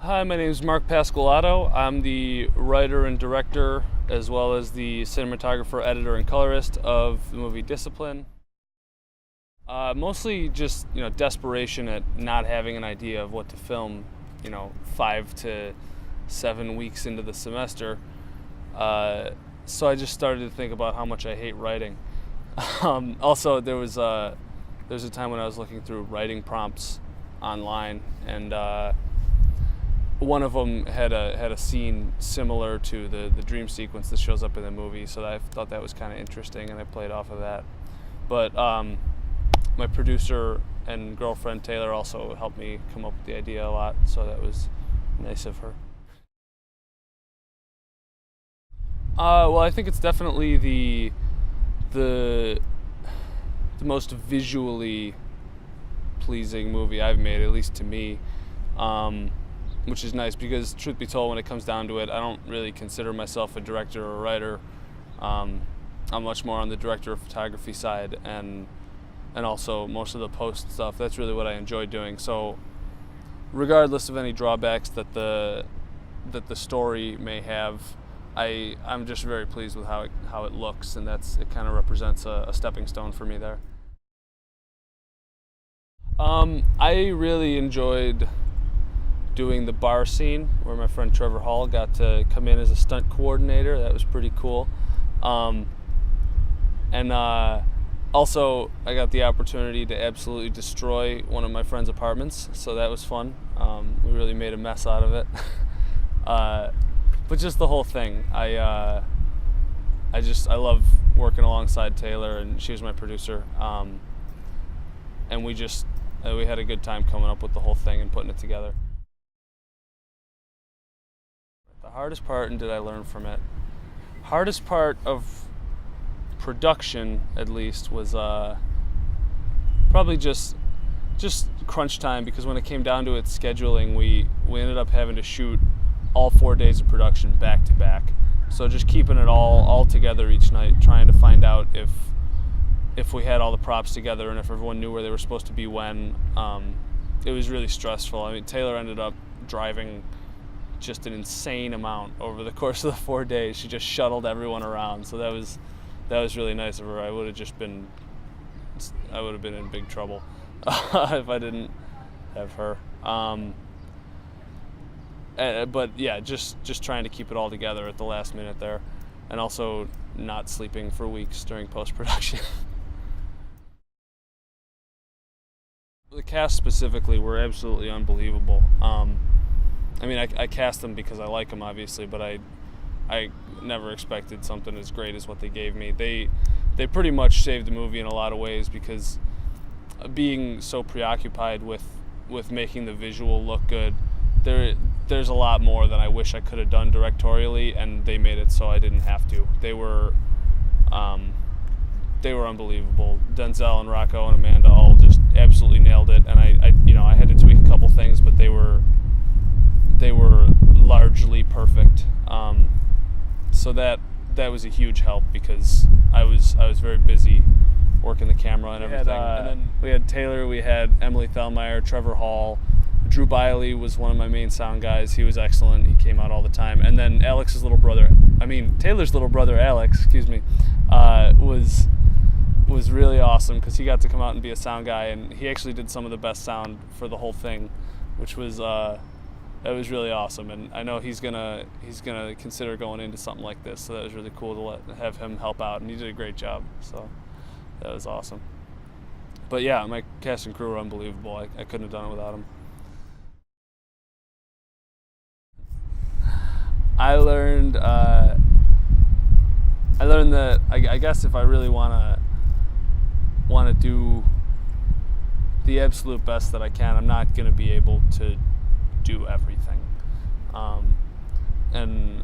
Hi, my name is Mark Pascolato. I'm the writer and director, as well as the cinematographer, editor, and colorist of the movie Discipline. Mostly just, desperation at not having an idea of what to film, 5 to 7 weeks into the semester. So I just started to think about how much I hate writing. Also, there was a time when I was looking through writing prompts online, and one of them had a scene similar to the dream sequence that shows up in the movie, so I thought that was kind of interesting, and I played off of that. But my producer and girlfriend Taylor also helped me come up with the idea a lot, so that was nice of her. Well, I think it's definitely the most visually pleasing movie I've made, at least to me. Which is nice because, truth be told, when it comes down to it, I don't really consider myself a director or a writer. I'm much more on the director of photography side, and also most of the post stuff. That's really what I enjoy doing. So, regardless of any drawbacks that the story may have, I'm just very pleased with how it looks, and it kind of represents a stepping stone for me there. I really enjoyed doing the bar scene where my friend Trevor Hall got to come in as a stunt coordinator. That was pretty cool. Also, I got the opportunity to absolutely destroy one of my friend's apartments, so that was fun. We really made a mess out of it. But just the whole thing, I love working alongside Taylor, and she was my producer. And we had a good time coming up with the whole thing and putting it together. The hardest part, and did I learn from it? Hardest part of production, at least, was probably just crunch time, because when it came down to it, scheduling, we ended up having to shoot all 4 days of production back to back. So just keeping it all together each night, trying to find out if we had all the props together and if everyone knew where they were supposed to be when. It was really stressful. I mean, Taylor ended up driving just an insane amount over the course of the 4 days. She just shuttled everyone around, so that was really nice of her. I would have been in big trouble if I didn't have her. But yeah, just trying to keep it all together at the last minute there, and also not sleeping for weeks during post-production. The cast specifically were absolutely unbelievable. I mean, I cast them because I like them, obviously, but I never expected something as great as what they gave me. They pretty much saved the movie in a lot of ways, because being so preoccupied with making the visual look good, there's a lot more than I wish I could have done directorially, and they made it so I didn't have to. They were unbelievable. Denzel and Rocco and Amanda all just absolutely nailed it, and I had to tweak a couple things, but they were largely perfect. So that was a huge help, because I was very busy working the camera and everything. And then we had Taylor, we had Emily Thelmeyer, Trevor Hall, Drew Biley was one of my main sound guys. He was excellent. He came out all the time. And then Taylor's little brother, Alex, was really awesome, because he got to come out and be a sound guy, and he actually did some of the best sound for the whole thing, which was that was really awesome. And I know he's gonna consider going into something like this, so that was really cool to have him help out, and he did a great job. So that was awesome. But yeah, my cast and crew were unbelievable. I couldn't have done it without them. I learned that I guess if I really want to do the absolute best that I can, I'm not going to be able to do everything. And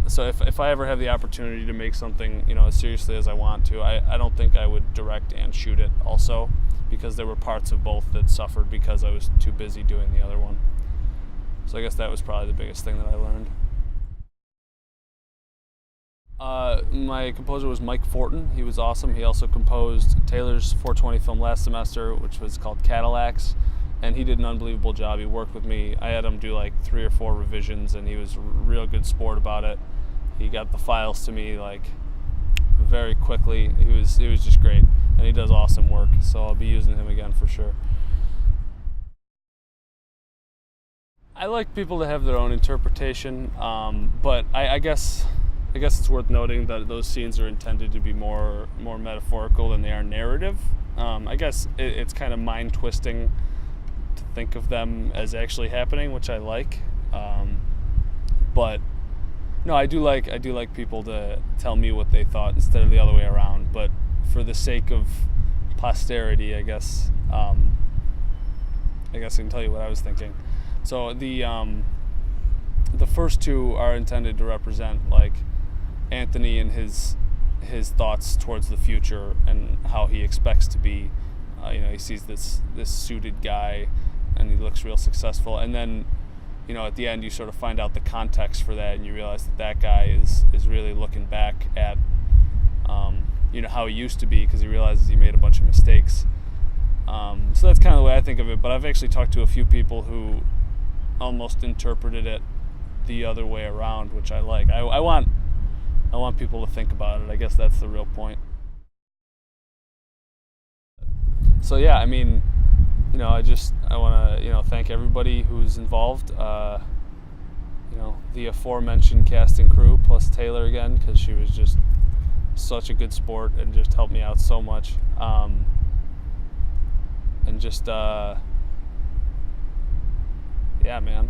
so if I ever have the opportunity to make something, as seriously as I want to, I don't think I would direct and shoot it also, because there were parts of both that suffered because I was too busy doing the other one. So I guess that was probably the biggest thing that I learned. My composer was Mike Fortin. He was awesome. He also composed Taylor's 420 film last semester, which was called Cadillacs, and he did an unbelievable job. He worked with me. I had him do like 3 or 4 revisions, and he was a real good sport about it. He got the files to me like very quickly. He was just great, and he does awesome work. So I'll be using him again for sure. I like people to have their own interpretation, but I guess it's worth noting that those scenes are intended to be more metaphorical than they are narrative. I guess it's kind of mind twisting to think of them as actually happening, which I like. But no, I do like people to tell me what they thought instead of the other way around. But for the sake of posterity, I guess I can tell you what I was thinking. So the first 2 are intended to represent like Anthony and his thoughts towards the future and how he expects to be. He sees this suited guy, and he looks real successful. And then, at the end, you sort of find out the context for that, and you realize that guy is really looking back at, how he used to be, because he realizes he made a bunch of mistakes. So that's kind of the way I think of it. But I've actually talked to a few people who almost interpreted it the other way around, which I like. I want people to think about it. I guess that's the real point. So yeah, I mean, I want to, thank everybody who's involved. The aforementioned cast and crew, plus Taylor again, because she was just such a good sport and just helped me out so much. And just, yeah, man.